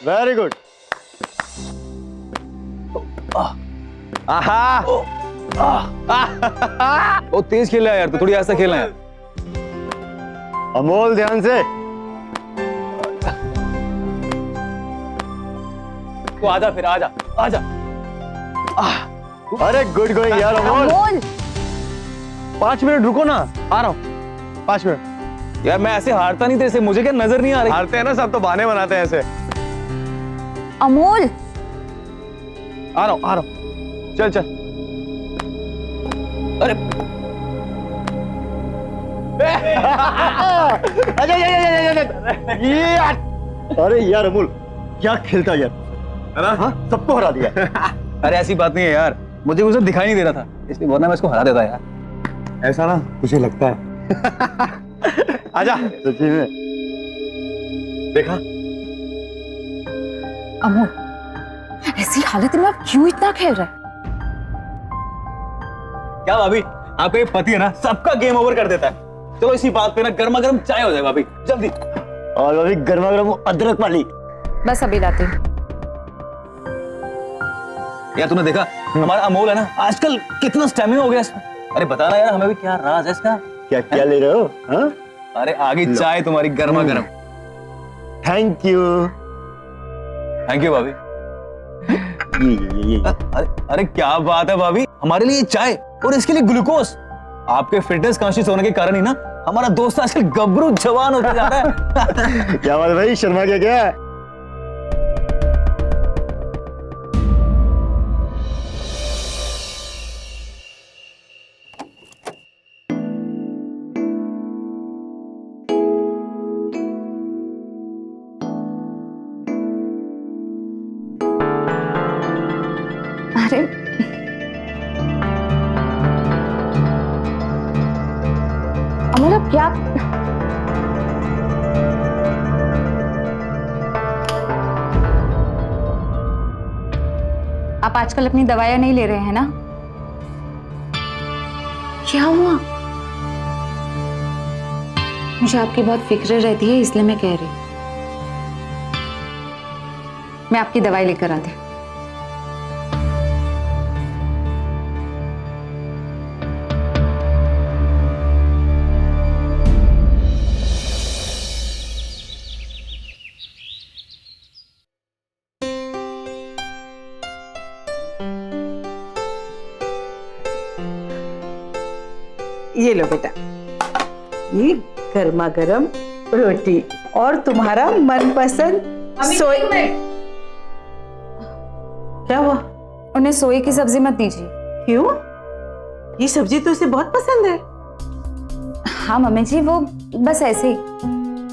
Very good. आहा वो तेज खेल रहा है यार, तो थोड़ी ऐसा खेलना है। अमोल ध्यान से। तो आजा फिर, आजा आजा। अरे गुड गोइंग यार अमोल। 5 मिनट रुको ना, आ रहा हूँ। 5 मिनट। यार मैं ऐसे हारता नहीं तेरे से, मुझे क्या नजर नहीं आ रही? हारते हैं ना सब तो बहाने बनाते हैं ऐसे। अमोल आ रहा हूँ। चल चल। अरे अरे यार अमोल क्या खेलता यार, है ना? हाँ सबको हरा दिया। अरे ऐसी बात नहीं है यार, मुझे वो सब दिखाई नहीं दे रहा था, इसलिए वरना मैं इसको हरा देता यार। ऐसा ना तुझे लगता है। आजा। सच्ची में देखा? अमोल ऐसी हालत में आप क्यों इतना खेल रहे हैं? क्या भाभी, आपका ये पति है ना, सबका गेम ओवर कर देता है। चलो इसी बात पे ना गर्मा गर्म चाय हो जाए भाभी, जल्दी। और अभी गर्मा गर्म अदरक वाली। बस अभी लाती हूँ। यार तूने देखा हमारा अमोल है ना, आजकल कितना स्टैमिना हो गया इसमें। अरे बता ना यार, हमें भी क्या राज है इसका? क्या क्या ले रहे हो? हाँ अरे आगे चाय तुम्हारी गर्मा गर्म। Thank you. थैंक यू भाभी। ये अरे क्या बात है भाभी, हमारे लिए चाय और इसके लिए ग्लूकोज। आपके फिटनेस कॉन्शियस होने के कारण ही ना हमारा दोस्त आजकल गबरू जवान होता जा रहा है। क्या बात है भाई, शर्मा गया क्या? अरे अमोल अब क्या? आप आजकल अपनी दवाइयां नहीं ले रहे हैं ना? क्या हुआ? मुझे आपकी बहुत फिक्र रहती है, इसलिए मैं कह रही हूं। मैं आपकी दवाई लेकर आती हूं। ये लो बेटा, ये गर्मा गर्म रोटी और तुम्हारा मनपसंद सोए। क्या हुआ? उन्हें सोए की सब्जी मत दीजिए। क्यों? ये सब्जी तो उसे बहुत पसंद है। हाँ मम्मी जी, वो बस ऐसे ही,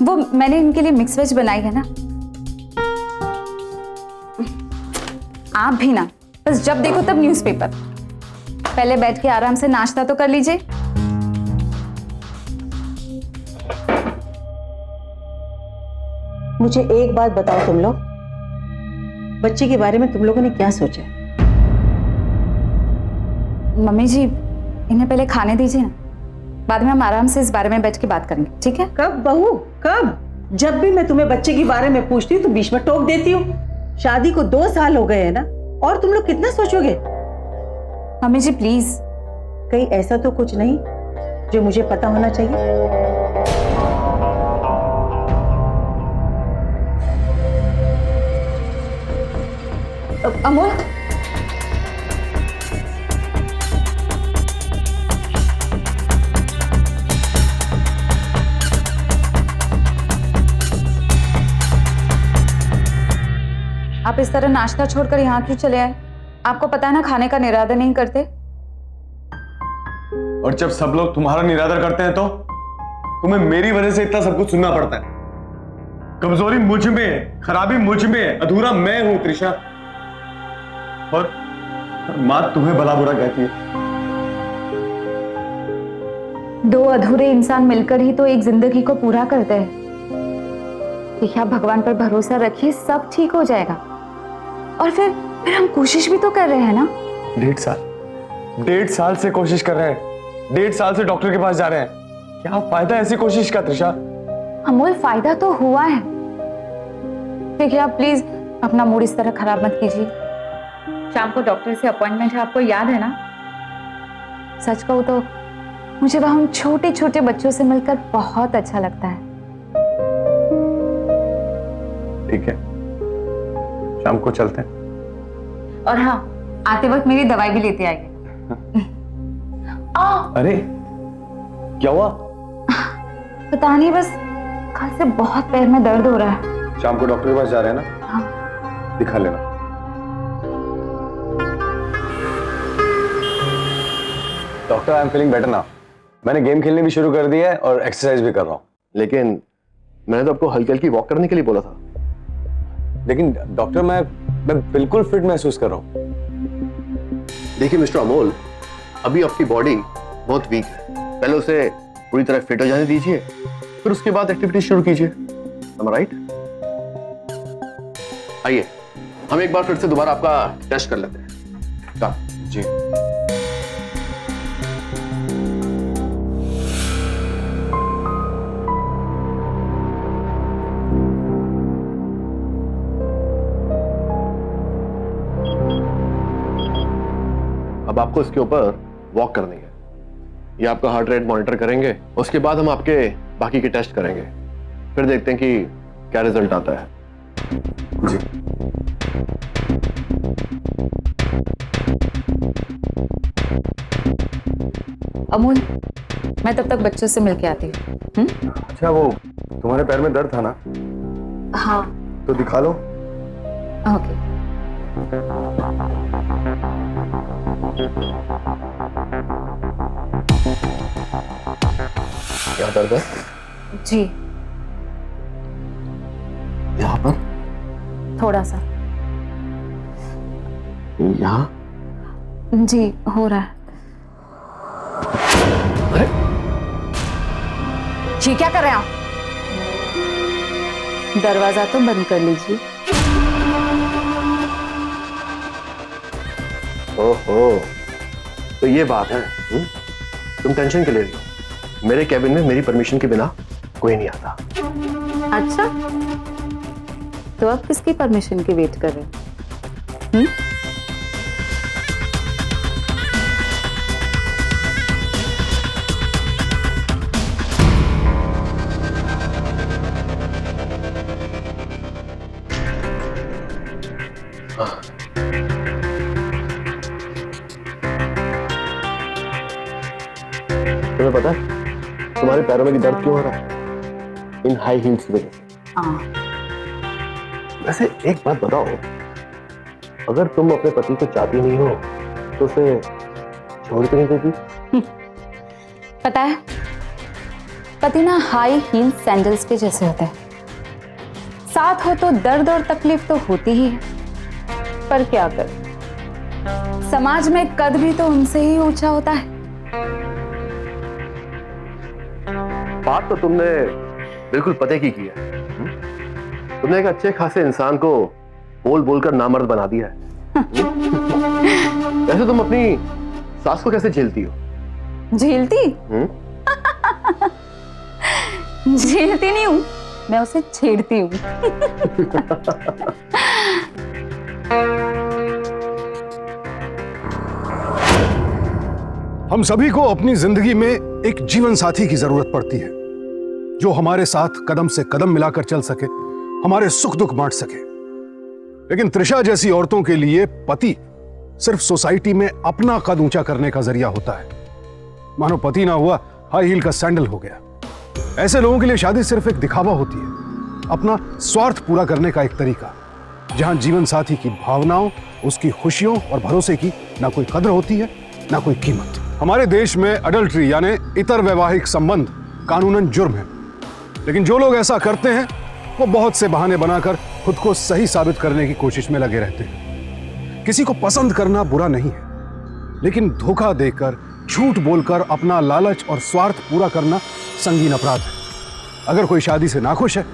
वो मैंने इनके लिए मिक्स वेज बनाई है ना। आप भी ना बस जब देखो तब न्यूज़पेपर। पहले बैठ के आराम से नाश्ता तो कर लीजिए। मुझे एक बात बताओ, तुम लोग बच्चे के बारे में तुम लोगों ने क्या सोचा? मम्मी जी इन्हें पहले खाने दीजिए ना, बाद में हम आराम से इस बारे में बैठ के बात करेंगे, ठीक है? कब बहू, कब? जब भी मैं तुम्हें बच्चे के बारे में पूछती हूँ तो बीच में टोक देती हूँ। शादी को 2 साल हो गए हैं ना, और तुम लोग कितना सोचोगे? Mummy ji please. कहीं ऐसा तो कुछ नहीं जो मुझे पता होना चाहिए? अमोल आप इस तरह नाश्ता छोड़कर यहाँ क्यों चले आए? आपको पता है ना खाने का निरादर नहीं करते। और जब सब लोग तुम्हारा निरादर करते हैं तो तुम्हें मेरी वजह से इतना सब कुछ सुनना पड़ता है। कमजोरी मुझ में है, खराबी मुझ में है, अधूरा मैं हूं त्रिशा। और मां तुम्हें भला बुरा कहती है। 2 अधूरे इंसान मिलकर ही तो एक जिंदगी को पूरा करते हैं। देखिए आप भगवान पर भरोसा रखिए, सब ठीक हो जाएगा। और फिर हम कोशिश भी तो कर रहे हैं ना। 1.5 साल से कोशिश कर रहे हैं, 1.5 साल से डॉक्टर के पास जा रहे हैं। क्या फायदा ऐसी कोशिश का त्रिशा? अमोल फायदा तो हुआ है। देखिए आप प्लीज अपना मूड इस तरह खराब मत कीजिए। शाम को डॉक्टर से अपॉइंटमेंट है, आपको याद है ना? सच कहूँ तो मुझे वहां उन छोटे छोटे बच्चों से मिलकर बहुत अच्छा लगता है। ठीक है, शाम को चलते हैं। और हाँ, आते वक्त मेरी दवाई भी लेते आइए। अरे क्या हुआ? पता नहीं, बस कल से बहुत पैर में दर्द हो रहा है। शाम को डॉक्टर के पास जा रहे हैं ना? हाँ। दिखा लेना। Doctor, I am feeling better now. मैंने गेम खेलने भी शुरू कर दिया है और एक्सरसाइज भी कर रहा हूँ। लेकिन मैंने तो आपको हल्की हल्की वॉक करने के लिए बोला था। लेकिन डॉक्टर, मैं बिल्कुल फिट महसूस कर रहा हूँ। देखिए मिस्टर अमोल, अभी आपकी बॉडी बहुत वीक है। पहले उसे पूरी तरह फिट हो जाने दीजिए, फिर उसके बाद एक्टिविटी शुरू कीजिए। Am I right? आइए, हम एक बार फिर से दोबारा आपका टेस्ट कर लेते हैं। जी। अब आपको इसके ऊपर वॉक करनी है। ये आपका हार्ट रेट मॉनिटर करेंगे, उसके बाद हम आपके बाकी के टेस्ट करेंगे, फिर देखते हैं कि क्या रिजल्ट आता है। जी। अमूल, मैं तब तक बच्चों से मिलके आती हूँ। अच्छा, वो तुम्हारे पैर में दर्द था ना? हाँ। तो दिखा लो। ओके। क्या दर्द है? जी, यहाँ पर? थोड़ा सा। यहाँ? जी, हो रहा है। अरे जी, क्या कर रहे हैं आप? दरवाजा तो बंद कर लीजिए। ओहो, तो ये बात है। तुम टेंशन क्यों ले रही हो? मेरे कैबिन में मेरी परमिशन के बिना कोई नहीं आता। अच्छा, तो आप किसकी परमिशन की वेट कर रहे हैं? तुम्हें पता है तुम्हारे पैरों में दर्द क्यों हो रहा है? इन हाई हील्स की वजह से। हाँ। वैसे एक बात बताओ, अगर तुम अपने पति को चाहती नहीं हो तो उसे छोड़ के नहीं देती? पता है, पति ना हाई हील सैंडल्स के जैसे होते हैं। साथ हो तो दर्द और तकलीफ तो होती ही है, पर क्या कर, समाज में कद भी तो उनसे ही ऊंचा होता है। बात तो तुमने बिल्कुल पते की है। तुमने एक अच्छे खासे इंसान को बोल बोलकर नामर्द बना दिया है। वैसे तुम अपनी सास को कैसे झेलती हो? झेलती? झेलती नहीं हूं, मैं उसे छेड़ती हूँ। हम सभी को अपनी जिंदगी में एक जीवन साथी की जरूरत पड़ती है, जो हमारे साथ कदम से कदम मिलाकर चल सके, हमारे सुख दुख बांट सके। लेकिन त्रिशा जैसी औरतों के लिए पति सिर्फ सोसाइटी में अपना कद ऊंचा करने का जरिया होता है। मानो पति ना हुआ हाई हील का सैंडल हो गया। ऐसे लोगों के लिए शादी सिर्फ एक दिखावा होती है, अपना स्वार्थ पूरा करने का एक तरीका, जहां जीवन साथी की भावनाओं, उसकी खुशियों और भरोसे की ना कोई कद्र होती है, ना कोई कीमत। हमारे देश में अडल्ट्री यानी इतर वैवाहिक संबंध कानूनन जुर्म है, लेकिन जो लोग ऐसा करते हैं वो बहुत से बहाने बनाकर खुद को सही साबित करने की कोशिश में लगे रहते हैं। किसी को पसंद करना बुरा नहीं है, लेकिन धोखा देकर, झूठ बोलकर अपना लालच और स्वार्थ पूरा करना संगीन अपराध है। अगर कोई शादी से नाखुश है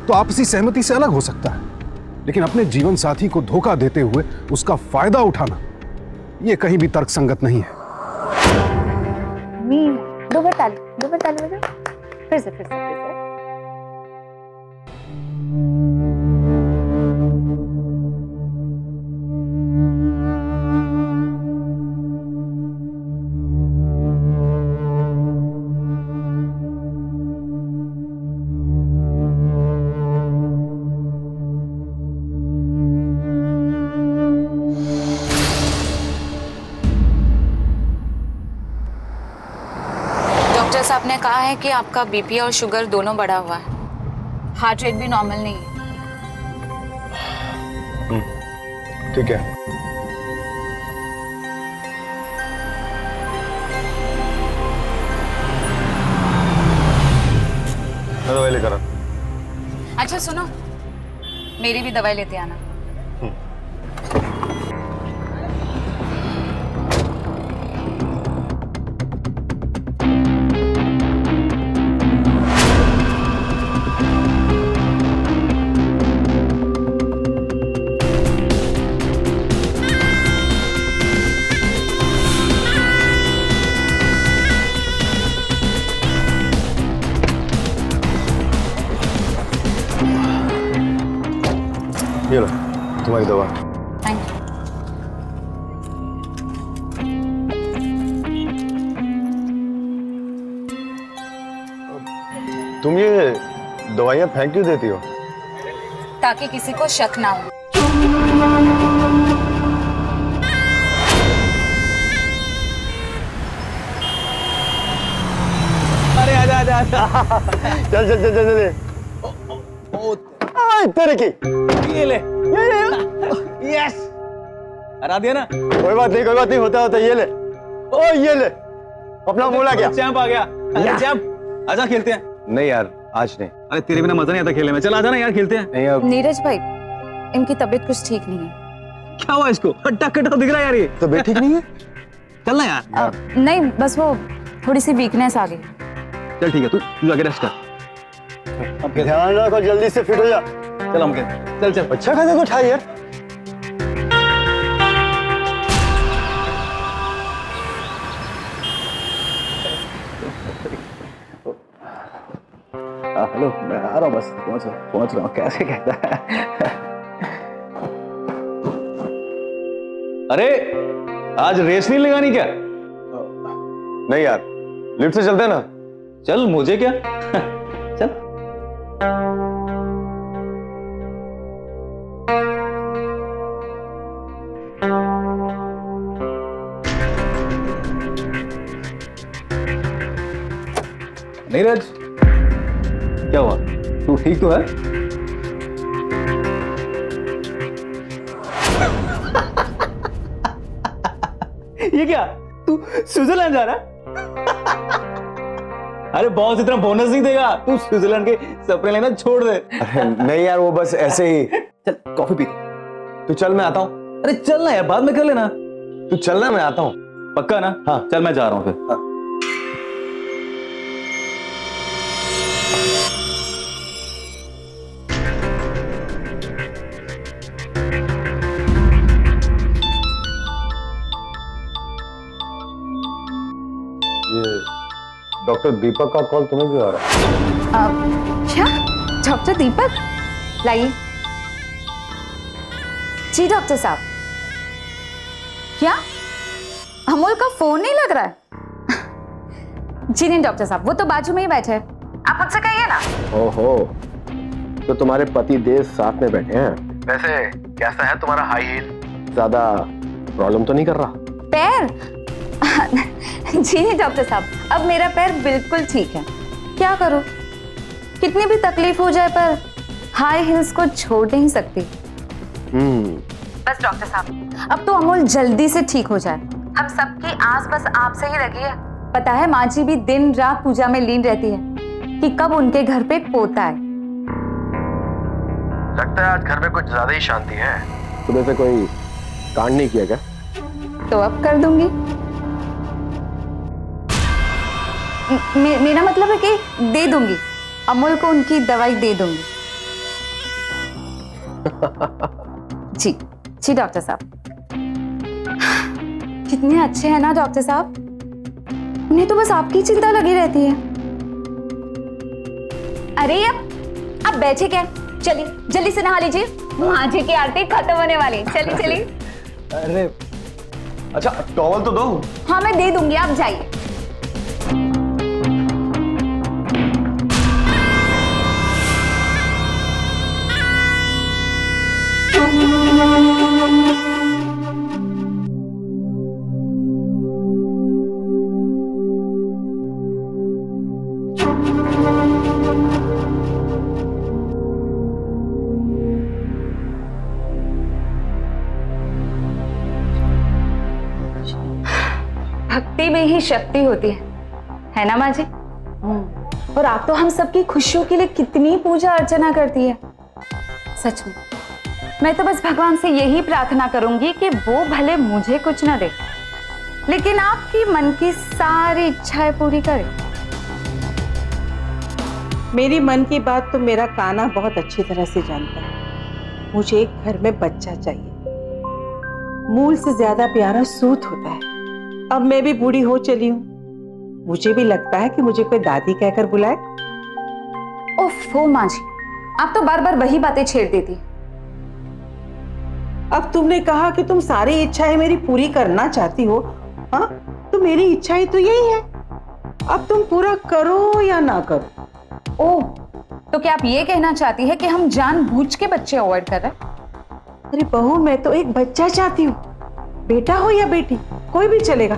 तो आपसी सहमति से अलग हो सकता है, लेकिन अपने जीवन साथी को धोखा देते हुए उसका फायदा उठाना, यह कहीं भी तर्कसंगत नहीं है। दो बार ताली बजाओ। फिर से। कहा है कि आपका बीपी और शुगर दोनों बढ़ा हुआ है, हार्ट रेट भी नॉर्मल नहीं है। ठीक है। मैं दवाई लेकर आ। अच्छा सुनो, मेरी भी दवाई लेते आना। ये लो तुम्हारी दवा। Thank you. तुम ये दवाइयाँ फेंक क्यों देती हो? ताकि किसी को शक ना हो। अरे आजा आजा आजा। चल चल चल चल चल। तेरे की ये ले। यस, हरा दिया ना। कोई बात नहीं होता होता। ये ले, ओ ये ले, अपना बोला क्या? चैंप आ गया। अरे चैंप, आजा खेलते हैं। नहीं यार, आज नहीं। अरे तेरे बिना मजा नहीं आता खेलने में। चल आजा ना यार, खेलते हैं। नहीं अब नीरज भाई, इनकी तबीयत कुछ ठीक नहीं है। क्या हुआ इसको? हट्टा कट्टा दिख रहा है यार ये। तो ठीक नहीं है। चल ना यार। नहीं, बस वो थोड़ी सी वीकनेस आ गई। चल ठीक है, तू जाके रेस्ट कर। ध्यान रखो, जल्दी से फिट हो जा। चल हम खेलते। चल चल। अच्छा खासा कुछ है यार। हेलो, मैं आ रहा हूँ, बस पहुंच रहा हूँ। कैसे कहता है? अरे आज रेस नहीं लगानी क्या? नहीं यार, लिफ्ट से चलते हैं ना। चल, मुझे क्या। चल। नीरज, क्या हुआ? तू ठीक तो है? ये क्या? तू स्विट्जरलैंड जा रहा है? अरे बॉस इतना बोनस नहीं देगा, तू स्विट्जरलैंड के सपने लेना छोड़ दे। नहीं यार, वो बस ऐसे ही। चल कॉफी पी। तू चल, मैं आता हूँ। अरे चल ना यार, बाद में कर लेना। तू चलना, मैं आता हूँ। पक्का ना? हाँ। चल मैं जा रहा हूँ फिर। ये डॉक्टर दीपक का कॉल तुम्हें क्यों आ रहा है? क्या? डॉक्टर दीपक? लाइए। जी डॉक्टर साहब। क्या अमोल का फोन नहीं लग रहा है? जी नहीं डॉक्टर साहब, वो तो बाजू में ही बैठे हैं, आप मुझसे कहिए ना। ओहो, तो तुम्हारे पति देव साथ में बैठे हैं। वैसे कैसा है तुम्हारा हाई हील? ज्यादा प्रॉब्लम तो नहीं कर रहा? पैर? जी नहीं डॉक्टर साहब, अब मेरा पैर बिल्कुल ठीक है। क्या करूं, कितनी भी तकलीफ हो जाए पर हाई हील्स को छोड़ नहीं सकती। बस डॉक्टर साहब, अब तो अमोल जल्दी से ठीक हो जाए। हम सबकी आस बस आपसे ही लगी है। पता है माँ जी भी दिन रात पूजा में लीन रहती है कि कब उनके घर पे पोता है। लगता है आज घर में कुछ ज्यादा ही शांति है। तुम्हें से कोई कांड नहीं किया क्या? तो अब कर दूंगी। मेरा मतलब है कि दे दूंगी, अमोल को उनकी दवाई दे दूंगी। जी जी डॉक्टर साहब। कितने अच्छे हैं ना डॉक्टर साहब, उन्हें तो बस आपकी चिंता लगी रहती है। अरे अब बैठे क्या, चलिए जल्दी से नहा लीजिए, माँ जी की आरती खत्म होने वाली। चलिए चलिए। अरे अच्छा, टॉवल तो दो। हाँ मैं दे दूंगी, आप जाइए। में ही शक्ति होती है ना माँ जी? और आप तो हम सबकी खुशियों के लिए कितनी पूजा अर्चना करती है। सच में मैं तो बस भगवान से यही प्रार्थना करूंगी कि वो भले मुझे कुछ ना दे, लेकिन आपकी मन की सारी इच्छाएं पूरी करे। मेरी मन की बात तो मेरा कान्हा बहुत अच्छी तरह से जानता है। मुझे एक घर में बच्चा चाहिए। मूल से ज्यादा प्यारा सूत होता है। अब मैं भी बूढ़ी हो चली हूँ, मुझे भी लगता है कि मुझे कोई दादी कहकर बुलाए। ओफो माँ जी, आप तो बार बार वही बातें छेड़ देती। अब तुमने कहा कि तुम सारी इच्छाएं मेरी पूरी करना चाहती हो, हाँ? तो मेरी इच्छाएं तो यही है, अब तुम पूरा करो या ना करो। ओह, तो क्या आप ये कहना चाहती है कि हम जानबूझ के बच्चे अवॉइड कर रहे हैं? अरे बहू, मैं तो एक बच्चा चाहती हूँ, बेटा हो या बेटी कोई भी चलेगा।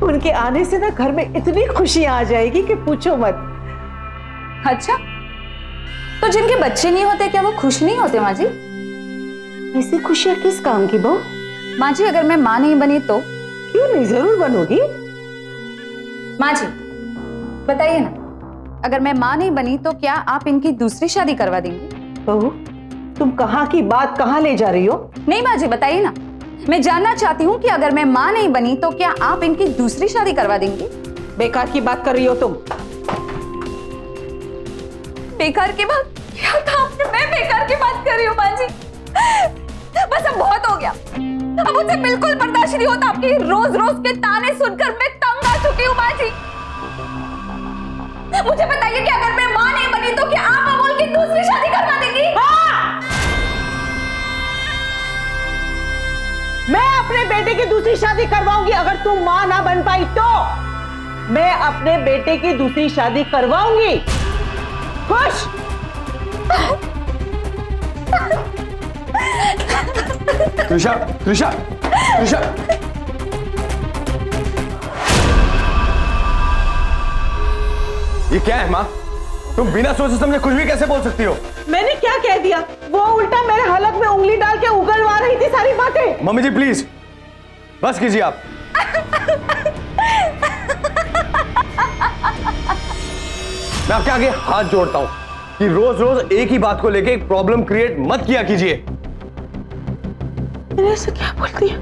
उनके आने से ना घर में इतनी खुशी आ जाएगी कि पूछो मत। अच्छा, तो जिनके बच्चे नहीं होते क्या वो खुश नहीं होते माँ जी? ऐसी खुशियां किस काम की बहू? माँ जी, अगर मैं माँ नहीं बनी तो? क्यों नहीं, जरूर बनोगी। माँ जी बताइए ना, अगर मैं माँ नहीं बनी तो क्या आप इनकी दूसरी शादी करवा देंगी? बहू, तुम कहाँ की बात कहाँ ले जा रही हो? नहीं माँ जी बताइए ना, मैं जानना चाहती हूँ कि अगर मैं माँ नहीं बनी तो क्या आप इनकी दूसरी शादी करवा देंगी? बेकार की बात कर रही हो तुम। बेकार की बात? क्या था आपने? मैं बेकार की बात कर रही हूँ माँ जी? बस अब बहुत हो गया, अब मुझसे बिल्कुल बर्दाश्त नहीं होता। आपके रोज रोज के ताने सुनकर मैं तंग आ चुकी हूँ माँ जी। मुझे बताइए कि अगर मैं माँ नहीं बनी तो क्या आप अमोल की दूसरी शादी करवा देंगी? हाँ! मैं अपने बेटे की दूसरी शादी करवाऊंगी। अगर तुम माँ ना बन पाई तो मैं अपने बेटे की दूसरी शादी करवाऊंगी। खुश? त्रिशा, त्रिशा, त्रिशा, ये क्या है माँ? तुम बिना सोचे समझे कुछ भी कैसे बोल सकती हो? मैंने क्या कह दिया? वो उल्टा मेरे हलक में उंगली डाल के उगलवा रही थी सारी बातें। मम्मी जी प्लीज बस कीजिए आप। मैं आपके आगे हाथ जोड़ता हूं कि रोज रोज एक ही बात को लेके एक प्रॉब्लम क्रिएट मत किया कीजिए। मैंने ऐसा क्या बोल दिया?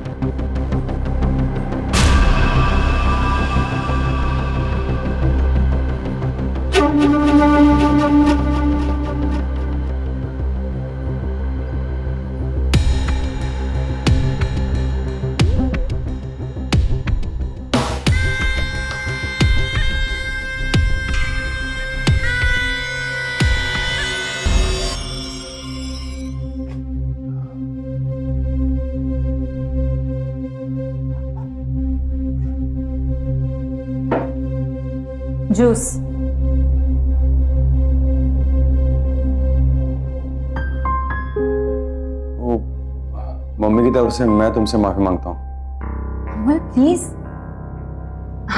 जूस। वो मम्मी की तरफ से मैं तुमसे माफी मांगता हूँ। अमोल प्लीज,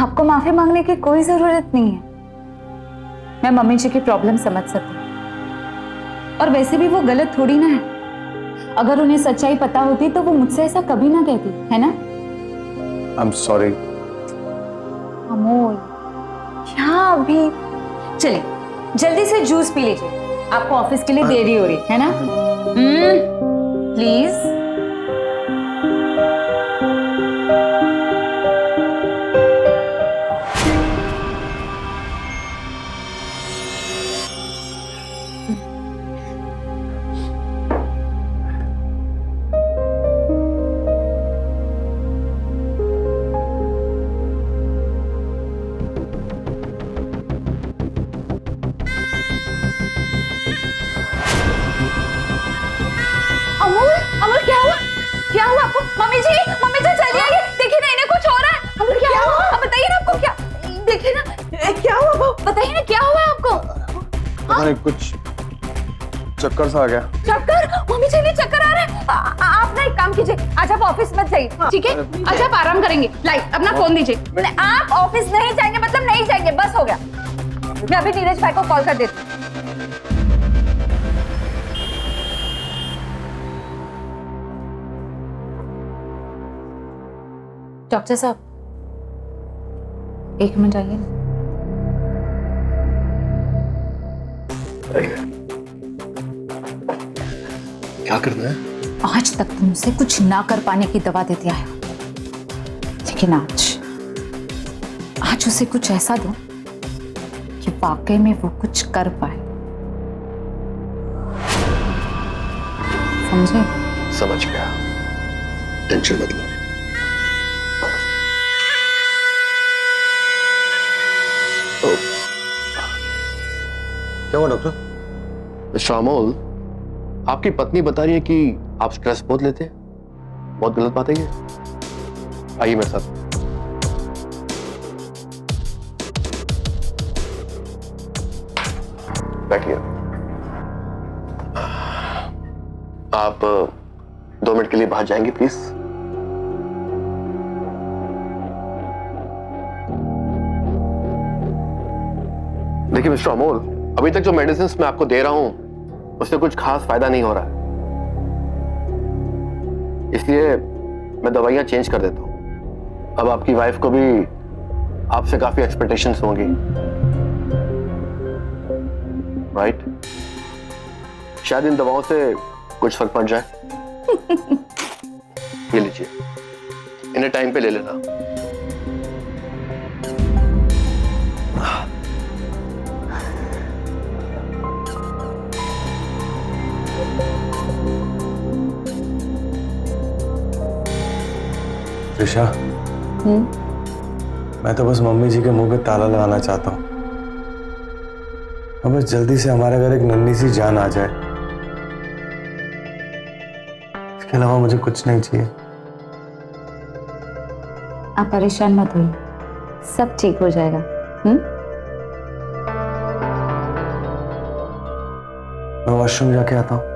आपको माफी मांगने की कोई जरूरत नहीं है। मैं मम्मी जी की प्रॉब्लम समझ सकती हूँ, और वैसे भी वो गलत थोड़ी ना है। अगर उन्हें सच्चाई पता होती तो वो मुझसे ऐसा कभी ना कहती, है ना? I am sorry. अमोल क्या अभी? चलिए जल्दी से जूस पी लीजिए, आपको ऑफिस के लिए देरी हो रही है ना? प्लीज। अमोल क्या हुआ? क्या हुआ आपको? मम्मी जी चलिए आइए, देखिए ना इन्हें कुछ हो रहा है। अमोल क्या हुआ? अब बताइए ना आपको क्या, देखिए ना क्या हुआ बहू? बताइए ना क्या हुआ आपको? पता नहीं कुछ चक्कर सा आ गया। चक्कर? मम्मी जी ने चक्कर आ रहा है। आप ना एक काम कीजिए, आज आप ऑफिस मत जाइए, ठीक है? आज आप आराम करेंगे। लाइक अपना फोन दीजिए। आप ऑफिस नहीं जाएंगे मतलब नहीं जाएंगे, बस हो गया। मैं अभी नीरज भाई को कॉल कर देती हूँ। डॉक्टर साहब, एक मिनट आइए ना। क्या करना है? आज तक तुमसे कुछ ना कर पाने की दवा देते आए हो, लेकिन आज उसे कुछ ऐसा दो कि वाकई में वो कुछ कर पाए। समझे? समझ गया, टेंशन मत लो। तो क्या हुआ डॉक्टर? मिस्टर अमोल, आपकी पत्नी बता रही है कि आप स्ट्रेस बहुत लेते हैं। बहुत गलत बात है ये। आइए मेरे साथ। बैठिए। आप 2 मिनट के लिए बाहर जाएंगे प्लीज? देखिए मिस्टर अमोल, अभी तक जो मेडिसिन मैं आपको दे रहा हूं उससे कुछ खास फायदा नहीं हो रहा है, इसलिए मैं दवाइयां चेंज कर देता हूं। अब आपकी वाइफ को भी आपसे काफी एक्सपेक्टेशंस होंगी, राइट? शायद इन दवाओं से कुछ फर्क पड़ जाए। ये लीजिए, इन्हें टाइम पे ले लेना। त्रिशा, मैं तो बस मम्मी जी के मुंह पे ताला लगाना चाहता हूँ। अब बस जल्दी से हमारे घर एक नन्ही सी जान आ जाए, इसके अलावा मुझे कुछ नहीं चाहिए। आप परेशान मत होइए, सब ठीक हो जाएगा। मैं वॉशरूम जाके आता हूँ।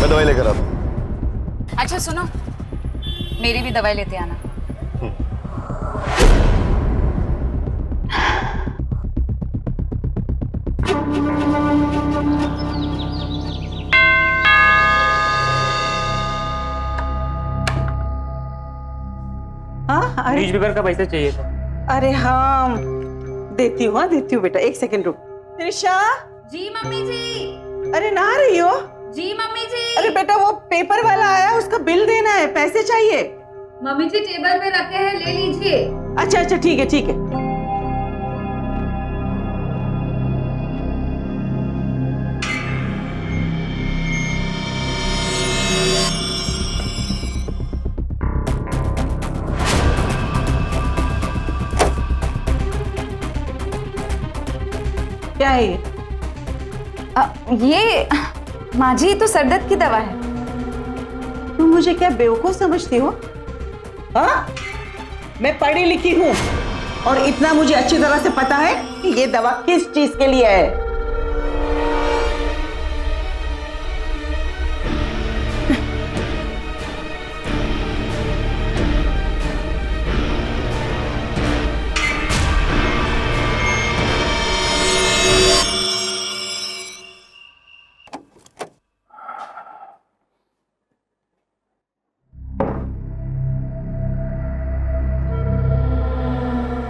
मैं दवाई लेकर आता हूं। अच्छा सुनो, मेरी भी दवाई लेते आना। हाँ, अरे पेपर का पैसा चाहिए था। अरे हाँ, देती हूँ, हाँ देती हूँ बेटा, एक सेकंड रुक। त्रिशा, जी मम्मी जी। अरे ना आ रही हो? जी मम्मी जी। अरे बेटा, वो पेपर वाला आया, उसका बिल देना है, पैसे चाहिए। मम्मी जी टेबल पे रखे हैं, ले लीजिए। अच्छा अच्छा, ठीक है ठीक है। क्या है ये माँ जी, तो सरदर्द की दवा है। तुम मुझे क्या बेवकूफ समझती हो? हाँ, मैं पढ़ी लिखी हूँ और इतना मुझे अच्छी तरह से पता है कि ये दवा किस चीज के लिए है।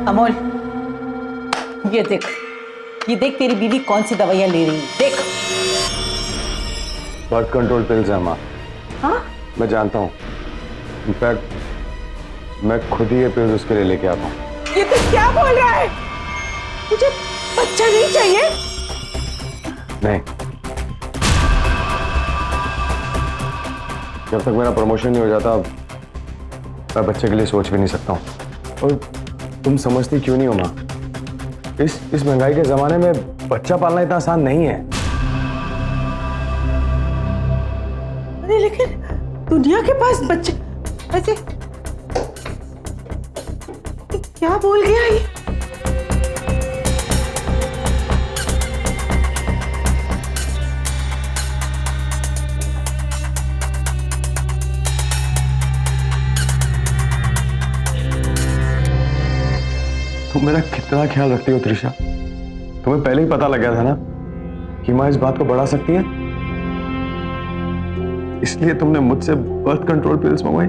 अमोल, ये देख तेरी बीवी कौन सी दवाइयां ले रही है, देख। बर्थ कंट्रोल पिल्स है माँ। हाँ? मैं जानता हूँ, इनफैक्ट मैं खुद ही ये पिल्स उसके लिए लेके आता हूँ। ये तो क्या बोल रहा है? मुझे बच्चा नहीं चाहिए? नहीं, जब तक मेरा प्रमोशन नहीं हो जाता मैं बच्चे के लिए सोच भी नहीं सकता हूँ। और तुम समझती क्यों नहीं हो माँ, इस महंगाई के जमाने में बच्चा पालना इतना आसान नहीं है। अरे लेकिन दुनिया के पास बच्चे ऐसे क्या बोल गया ये? तुम मेरा कितना ख्याल रखती हो त्रिशा। तुम्हें पहले ही पता लग गया था ना कि माँ इस बात को बढ़ा सकती है, इसलिए तुमने मुझसे बर्थ कंट्रोल पिल्स मंगवाई।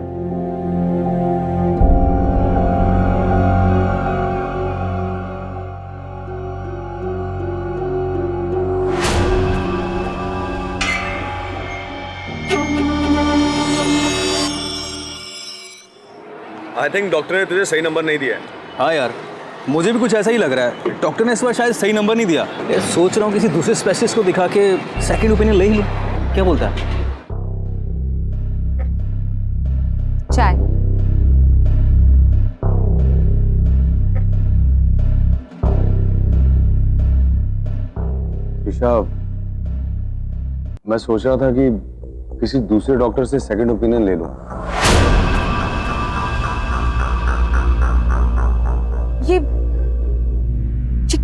आई थिंक डॉक्टर ने तुझे सही नंबर नहीं दिया है। हाँ यार, मुझे भी कुछ ऐसा ही लग रहा है। डॉक्टर ने इस बार शायद सही नंबर नहीं दिया। ये सोच रहा हूँ किसी दूसरे स्पेशलिस्ट को दिखा के सेकंड ओपिनियन ले ही लूँ। क्या बोलता है? चाय। त्रिशा, मैं सोच रहा था कि किसी दूसरे डॉक्टर से सेकंड ओपिनियन ले लूं। ये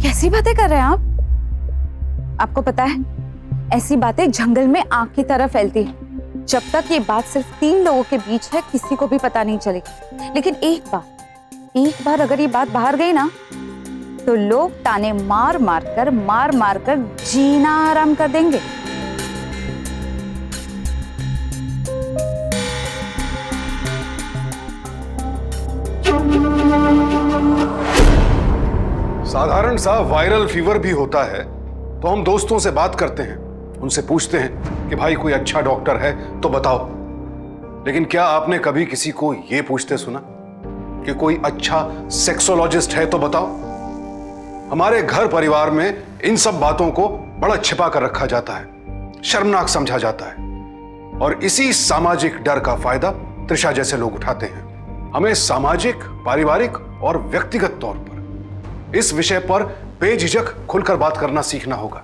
कैसी बातें कर रहे हैं आप? आपको पता है, ऐसी बातें जंगल में आग की तरह फैलती है। जब तक ये बात सिर्फ 3 लोगों के बीच है, किसी को भी पता नहीं चलेगी। लेकिन एक बार अगर ये बात बाहर गई ना, तो लोग ताने मार मार कर जीना आराम कर देंगे। साधारण सा वायरल फीवर भी होता है तो हम दोस्तों से बात करते हैं, उनसे पूछते हैं कि भाई कोई अच्छा डॉक्टर है तो बताओ। लेकिन क्या आपने कभी किसी को यह पूछते सुना कि कोई अच्छा सेक्सोलॉजिस्ट है तो बताओ? हमारे घर परिवार में इन सब बातों को बड़ा छिपा कर रखा जाता है, शर्मनाक समझा जाता है, और इसी सामाजिक डर का फायदा त्रिशा जैसे लोग उठाते हैं। हमें सामाजिक, पारिवारिक और व्यक्तिगत तौर पर इस विषय पर बेझिझक खुलकर बात करना सीखना होगा।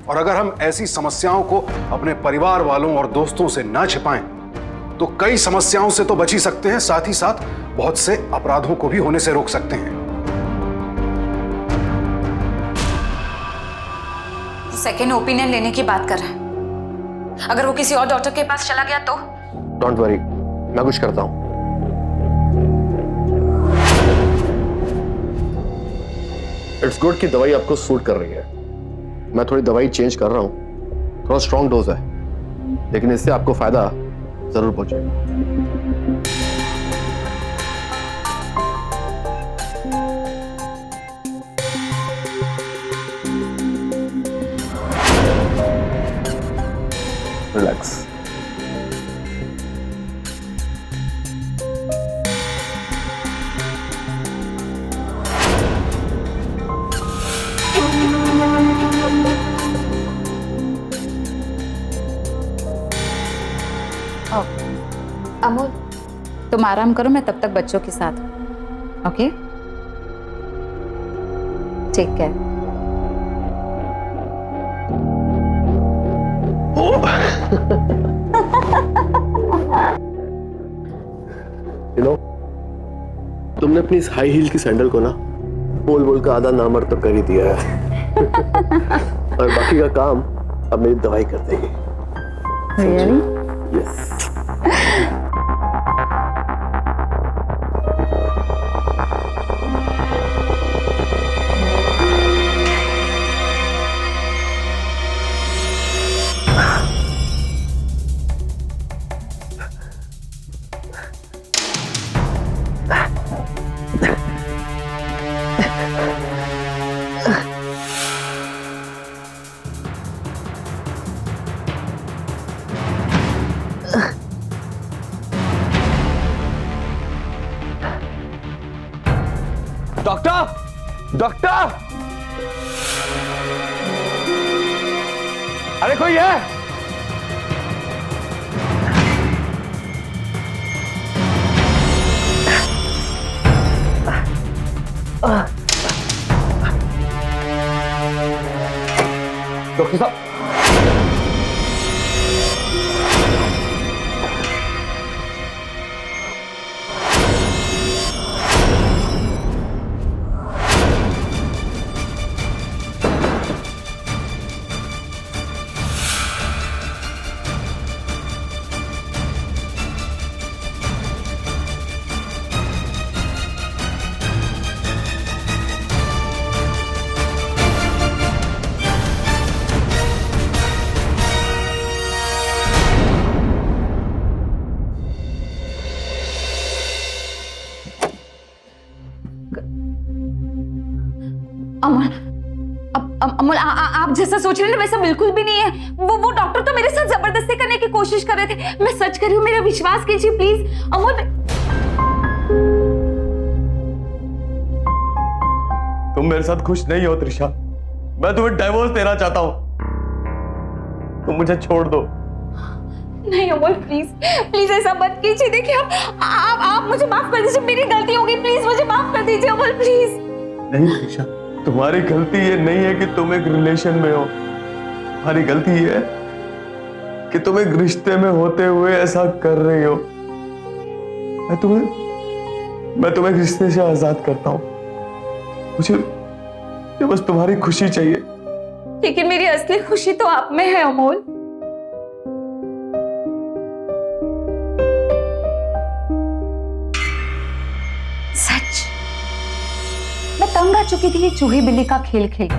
और अगर हम ऐसी समस्याओं को अपने परिवार वालों और दोस्तों से ना छिपाएं, तो कई समस्याओं से तो बच ही सकते हैं, साथ ही साथ बहुत से अपराधों को भी होने से रोक सकते हैं। सेकेंड ओपिनियन लेने की बात कर रहा है। अगर वो किसी और डॉक्टर के पास चला गया तो? डोंट वरी, मैं कुछ करता हूं। इट्स गुड कि दवाई आपको सूट कर रही है। मैं थोड़ी दवाई चेंज कर रहा हूं, थोड़ा स्ट्रॉन्ग डोज है, लेकिन इससे आपको फायदा जरूर पहुंचेगा। रिलैक्स। अमोल, तुम आराम करो, मैं तब तक बच्चों के साथ हूं। Okay, take care. You know, तुमने अपनी इस हाई हील की सैंडल को ना बोल बोल का आधा नामर्द तो कर ही दिया है। और बाकी का काम अब मेरी दवाई कर देगी। Really? यस। डॉक्टर, डॉक्टर, अरे कोई है? डॉक्टर साहब, अमोल, अमोल, आप जैसा सोच रहे हैं ना वैसा बिल्कुल भी नहीं है। वो डॉक्टर तो मेरे साथ जबरदस्ती करने की कोशिश कर रहे थे। मैं सच कर रही हूँ, मेरा विश्वास कीजिए प्लीज। अमोल, तुम मेरे साथ खुश नहीं हो त्रिशा। मैं तुम्हें डाइवोर्स देना चाहता हूं। तुम मुझे छोड़ दो। नहीं अमोल, प्लीज प्लीज ऐसा मत कीजिए। देखिए आप मुझे माफ कर दीजिए, मेरी गलती हो गई, प्लीज मुझे माफ कर दीजिए अमोल, प्लीज। नहीं त्रिशा, तुम्हारी गलती ये नहीं है कि तुम एक रिलेशन में हो। तुम्हारी गलती ये है कि तुम एक रिश्ते में होते हुए ऐसा कर रही हो। मैं तुम्हें एक रिश्ते से आजाद करता हूं। मुझे बस तुम्हारी खुशी चाहिए। लेकिन मेरी असली खुशी तो आप में है अमोल। सच, मैं तंग आ चुकी थी ये चूहे बिल्ली का खेल खेल।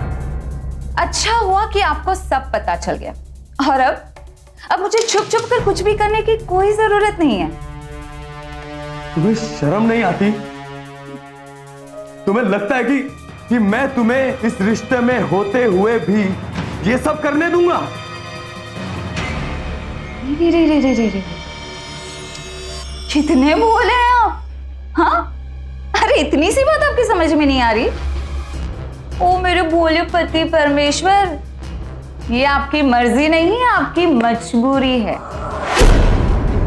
अच्छा हुआ कि आपको सब पता चल गया। और अब मुझे छुप छुप कर कुछ भी करने की कोई जरूरत नहीं है। तुम्हें शर्म नहीं आती? तुम्हें लगता है कि मैं तुम्हें इस रिश्ते में होते हुए भी ये सब करने दूंगा? रे कितने बोले हैं आप? हाँ, अरे इतनी सी बात आपकी समझ में नहीं आ रही? ओ मेरे भोले पति परमेश्वर, ये आपकी मर्जी नहीं है, आपकी मजबूरी है।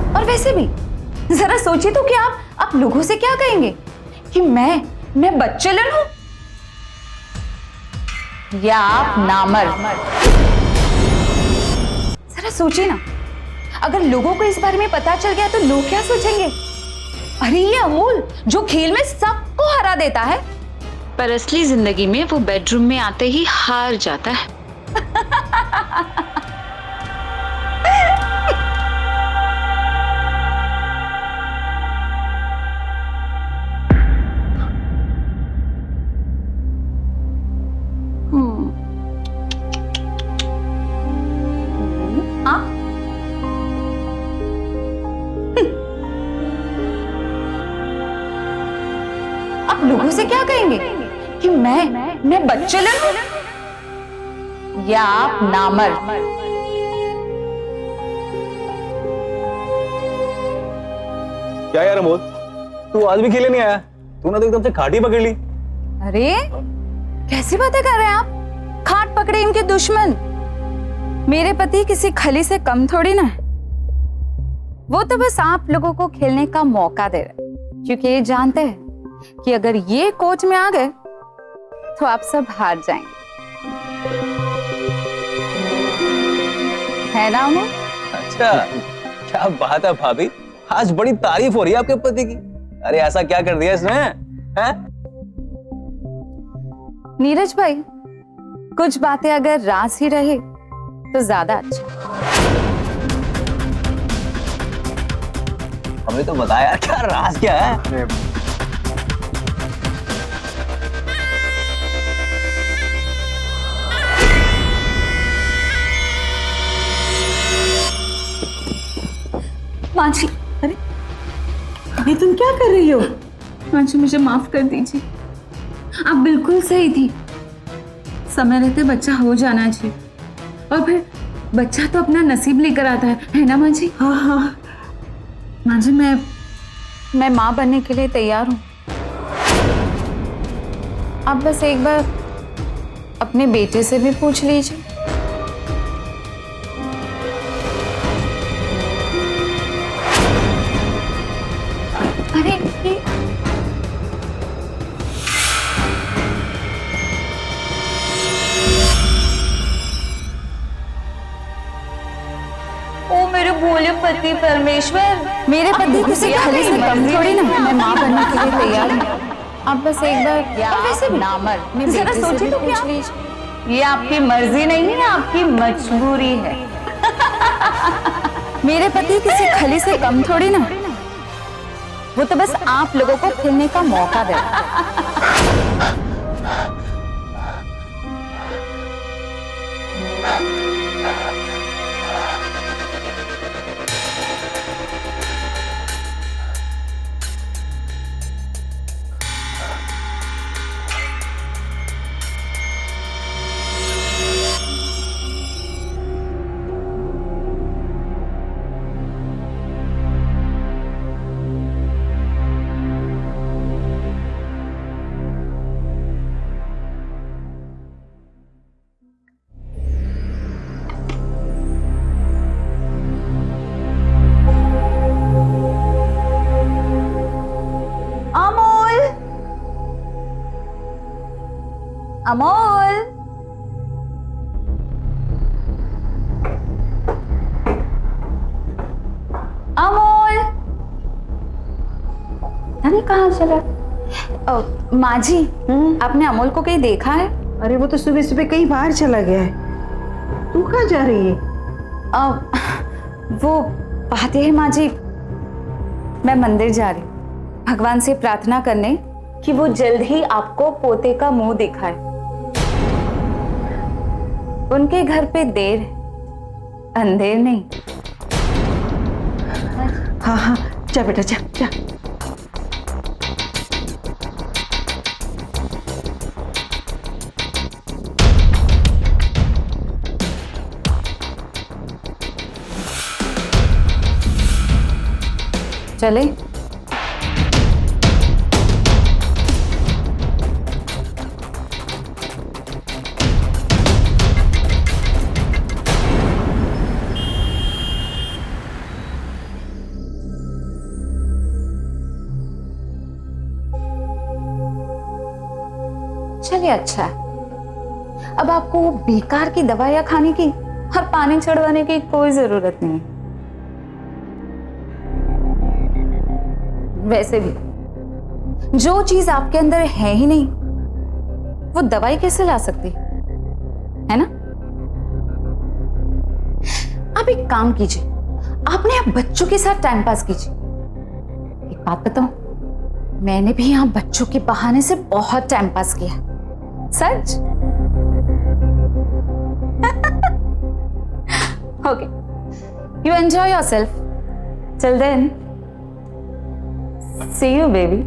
और वैसे भी जरा सोचिए तो कि आप लोगों से क्या कहेंगे कि मैं बच्चेलन हूं या आप नामर्द? जरा सोचिए ना, अगर लोगों को इस बारे में पता चल गया तो लोग क्या सोचेंगे? अरे ये अमोल जो खेल में सबको हरा देता है, पर असली जिंदगी में वो बेडरूम में आते ही हार जाता है। आप लोगों से क्या कहेंगे कि मैं बच्चेलन हूं या आप नामर्द? क्या यार अमोल, तू आज भी खेले नहीं आया? तूने तो एकदम से खाटी पकड़ ली। अरे कैसी बातें कर रहे हैं आप? खाट पकड़े इनके दुश्मन। मेरे पति किसी खली से कम थोड़ी ना है। वो तो बस आप लोगों को खेलने का मौका दे रहे हैं, क्योंकि ये जानते हैं कि अगर ये कोच में आ गए तो आप सब हार जाएंगे, है ना अमोल? अच्छा, क्या बात है भाभी, आज बड़ी तारीफ हो रही है आपके पति की। अरे ऐसा क्या कर दिया इसने? हैं? नीरज भाई, कुछ बातें अगर राज ही रहे तो ज्यादा अच्छा। हमें तो बताया क्या राज क्या है? मांझी, अरे तुम क्या कर रही हो? मांझी मुझे माफ कर दीजिए, आप बिल्कुल सही थी। समय रहते बच्चा हो जाना चाहिए, और फिर बच्चा तो अपना नसीब लेकर आता है ना मांझी? हाँ हाँ मांझी, मैं माँ बनने के लिए तैयार हूँ। आप बस एक बार अपने बेटे से भी पूछ लीजिए। अरे ओ मेरे भोले पति परमेश्वर, मेरे पति किसी खली से कम थोड़ी ना। मैं माँ बनने के लिए तैयार हूँ। आप बस एक बार वैसे नामर्द जरा सोचिए तो पूछ लीजिए। ये आपकी मर्जी नहीं है, आपकी मजबूरी है। मेरे पति किसी खली से कम थोड़ी ना, वो तो बस आप लोगों को खेलने का मौका दे रहा है। अमोल, अमोल, नहीं कहाँ चला? माँ जी, आपने अमोल को कहीं देखा है? अरे वो तो सुबह सुबह कहीं बाहर चला गया है। तू कहाँ जा रही है? वो बात यह है माँ जी, मैं मंदिर जा रही हूँ भगवान से प्रार्थना करने कि वो जल्द ही आपको पोते का मुंह दिखाए। उनके घर पे देर है, अंधेर नहीं। हाँ हाँ, जा बेटा जा जा। चले? चलिए, अच्छा है। अब आपको वो बेकार की दवाइयां खाने की और पानी चढ़वाने की कोई जरूरत नहीं है। वैसे भी जो चीज आपके अंदर है ही नहीं, वो दवाई कैसे ला सकती है ना? आप एक काम कीजिए, आपने आप बच्चों के साथ टाइम पास कीजिए। एक बात बताऊं, मैंने भी यहाँ बच्चों के बहाने से बहुत टाइम पास किया। सच? Okay, you enjoy yourself. Till then, see you, baby.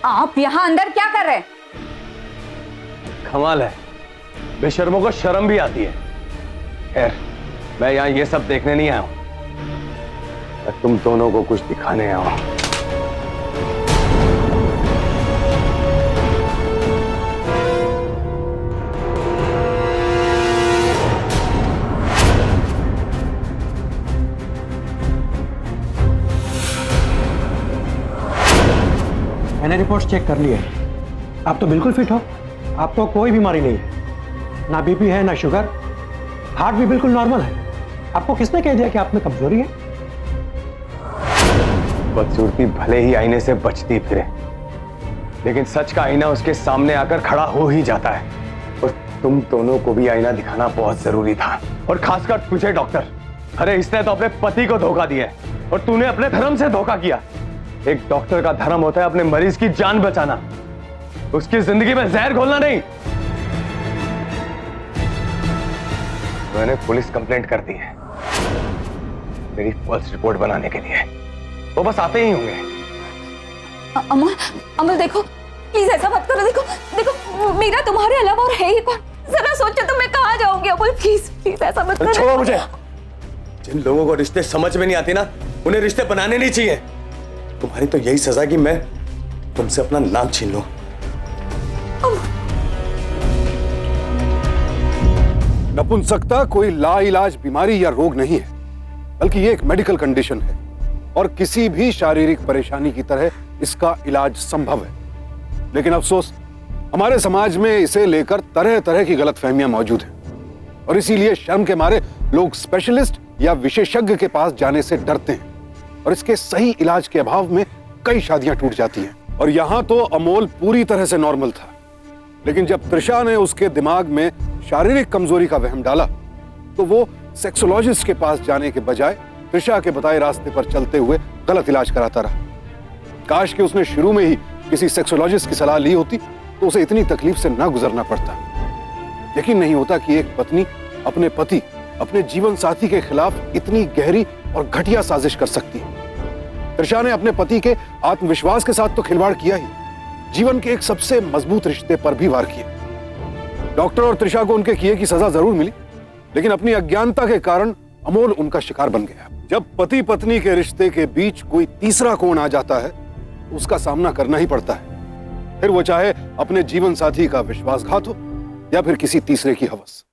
आप यहाँ अंदर क्या कर रहे हैं? कमाल है, बेशर्मों को शर्म भी आती है। खैर, मैं यहाँ ये सब देखने नहीं आया हूं, मैं तुम दोनों को कुछ दिखाने आया हूं। मैंने रिपोर्ट्स चेक कर ली है, आप तो बिल्कुल फिट हो, आपको कोई बीमारी नहीं है, ना बीपी है ना शुगर, हार्ट भी बिल्कुल नॉर्मल है। आपको किसने कह दिया कि आप में कमजोरी है? बदसूरती भले ही आईने से बचती फिरे, लेकिन सच का आईना उसके सामने आकर खड़ा हो ही जाता है। और तुम दोनों को भी आईना दिखाना बहुत जरूरी था, और खासकर तुझे डॉक्टर। अरे इसने तो अपने पति को धोखा दिया है और तूने अपने धर्म से धोखा किया। एक डॉक्टर का धर्म होता है अपने मरीज की जान बचाना, उसकी जिंदगी में जहर घोलना नहीं। मैंने पुलिस कंप्लेंट कर दी है मेरी फॉल्स रिपोर्ट बनाने के लिए, वो बस आते ही होंगे। अमल, अमल देखो, प्लीज ऐसा मत करो। देखो देखो, मेरा तुम्हारे अलावा और है ही कौन? जरा सोचो तो मैं कहाँ जाऊंगी। अमल प्लीज प्लीज ऐसा मत करो। छोड़ो मुझे। जिन लोगों को रिश्ते समझ में नहीं आते ना, उन्हें रिश्ते बनाने नहीं चाहिए। तुम्हारी तो यही सजा कि मैं तुमसे अपना नाम छीन लूं। नपुंसकता कोई लाइलाज बीमारी या रोग नहीं है, बल्कि ये एक मेडिकल कंडीशन है और किसी भी शारीरिक परेशानी की तरह इसका इलाज संभव है। लेकिन अफसोस, हमारे समाज में इसे लेकर तरह तरह की गलतफहमियां मौजूद हैं और इसीलिए शर्म के मारे लोग स्पेशलिस्ट या विशेषज्ञ के पास जाने से डरते हैं और इसके सही इलाज के अभाव में कई शादियां टूट जाती हैं। और यहां तो अमोल पूरी तरह से नॉर्मल था, लेकिन जब त्रिशा ने उसके दिमाग में शारीरिक कमजोरी का वहम डाला तो वो सेक्सोलॉजिस्ट के पास जाने के बजाय त्रिशा के बताए रास्ते पर चलते हुए गलत इलाज कराता रहा। काश कि उसने शुरू में ही किसी सेक्सोलॉजिस्ट की सलाह ली होती तो उसे इतनी तकलीफ से ना गुजरना पड़ता। यकीन नहीं होता कि एक पत्नी अपने पति, अपने जीवन साथी के खिलाफ इतनी गहरी और घटिया साजिश कर सकती है। त्रिशा ने अपने पति के आत्मविश्वास के साथ तो खिलवाड़ किया ही, जीवन के एक सबसे मजबूत रिश्ते पर भी वार किया। डॉक्टर और त्रिशा को उनके किए की सजा जरूर मिली, लेकिन अपनी अज्ञानता के कारण अमोल उनका शिकार बन गया। जब पति पत्नी के रिश्ते के बीच कोई तीसरा कौन आ जाता है, उसका सामना करना ही पड़ता है, फिर वो चाहे अपने जीवन साथी का विश्वासघात हो या फिर किसी तीसरे की हवस।